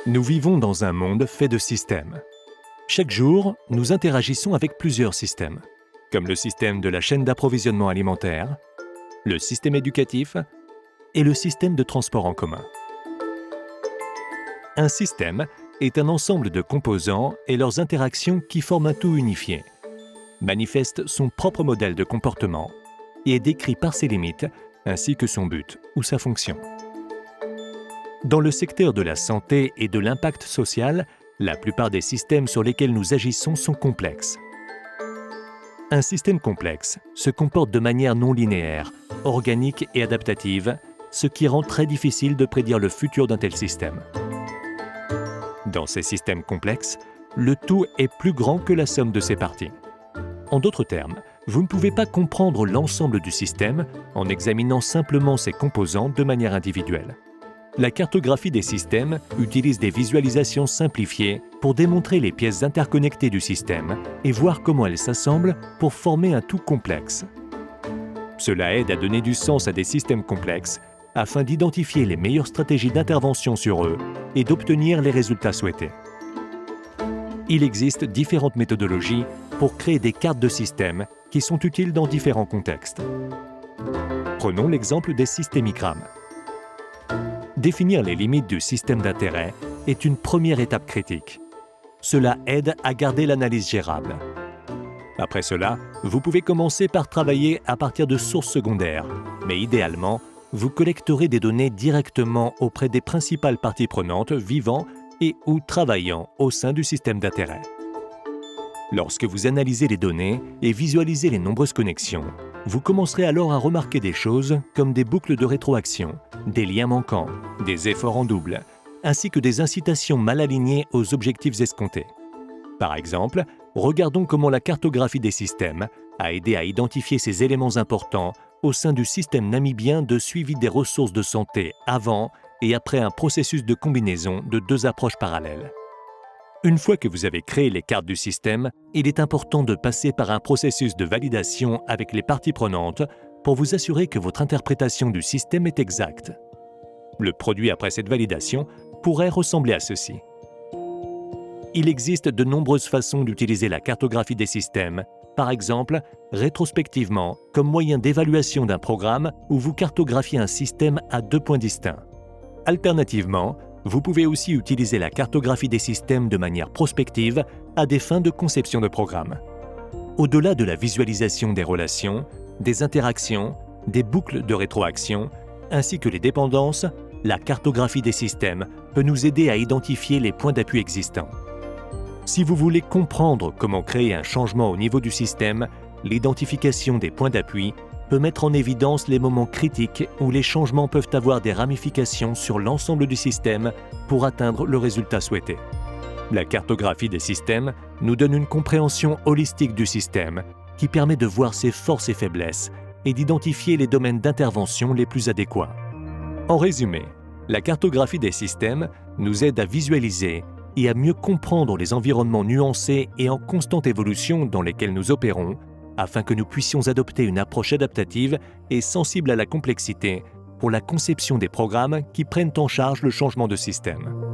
Nous vivons dans un monde fait de systèmes. Chaque jour, nous interagissons avec plusieurs systèmes, comme le système de la chaîne d'approvisionnement alimentaire, le système éducatif et le système de transport en commun. Un système est un ensemble de composants et leurs interactions qui forment un tout unifié, manifeste son propre modèle de comportement et est décrit par ses limites ainsi que son but ou sa fonction. Dans le secteur de la santé et de l'impact social, la plupart des systèmes sur lesquels nous agissons sont complexes. Un système complexe se comporte de manière non linéaire, organique et adaptative, ce qui rend très difficile de prédire le futur d'un tel système. Dans ces systèmes complexes, le tout est plus grand que la somme de ses parties. En d'autres termes, vous ne pouvez pas comprendre l'ensemble du système en examinant simplement ses composants de manière individuelle. La cartographie des systèmes utilise des visualisations simplifiées pour démontrer les pièces interconnectées du système et voir comment elles s'assemblent pour former un tout complexe. Cela aide à donner du sens à des systèmes complexes afin d'identifier les meilleures stratégies d'intervention sur eux et d'obtenir les résultats souhaités. Il existe différentes méthodologies pour créer des cartes de systèmes qui sont utiles dans différents contextes. Prenons l'exemple des systémigrammes. Définir les limites du système d'intérêt est une première étape critique. Cela aide à garder l'analyse gérable. Après cela, vous pouvez commencer par travailler à partir de sources secondaires, mais idéalement, vous collecterez des données directement auprès des principales parties prenantes vivant et ou travaillant au sein du système d'intérêt. Lorsque vous analysez les données et visualisez les nombreuses connexions, vous commencerez alors à remarquer des choses comme des boucles de rétroaction, des liens manquants, des efforts en double, ainsi que des incitations mal alignées aux objectifs escomptés. Par exemple, regardons comment la cartographie des systèmes a aidé à identifier ces éléments importants au sein du système namibien de suivi des ressources de santé avant et après un processus de combinaison de deux approches parallèles. Une fois que vous avez créé les cartes du système, il est important de passer par un processus de validation avec les parties prenantes pour vous assurer que votre interprétation du système est exacte. Le produit après cette validation pourrait ressembler à ceci. Il existe de nombreuses façons d'utiliser la cartographie des systèmes, par exemple, rétrospectivement, comme moyen d'évaluation d'un programme où vous cartographiez un système à deux points distincts. Alternativement, vous pouvez aussi utiliser la cartographie des systèmes de manière prospective à des fins de conception de programme. Au-delà de la visualisation des relations, des interactions, des boucles de rétroaction, ainsi que les dépendances, la cartographie des systèmes peut nous aider à identifier les points d'appui existants. Si vous voulez comprendre comment créer un changement au niveau du système, l'identification des points d'appui peut mettre en évidence les moments critiques où les changements peuvent avoir des ramifications sur l'ensemble du système pour atteindre le résultat souhaité. La cartographie des systèmes nous donne une compréhension holistique du système qui permet de voir ses forces et faiblesses et d'identifier les domaines d'intervention les plus adéquats. En résumé, la cartographie des systèmes nous aide à visualiser et à mieux comprendre les environnements nuancés et en constante évolution dans lesquels nous opérons, afin que nous puissions adopter une approche adaptative et sensible à la complexité pour la conception des programmes qui prennent en charge le changement de système.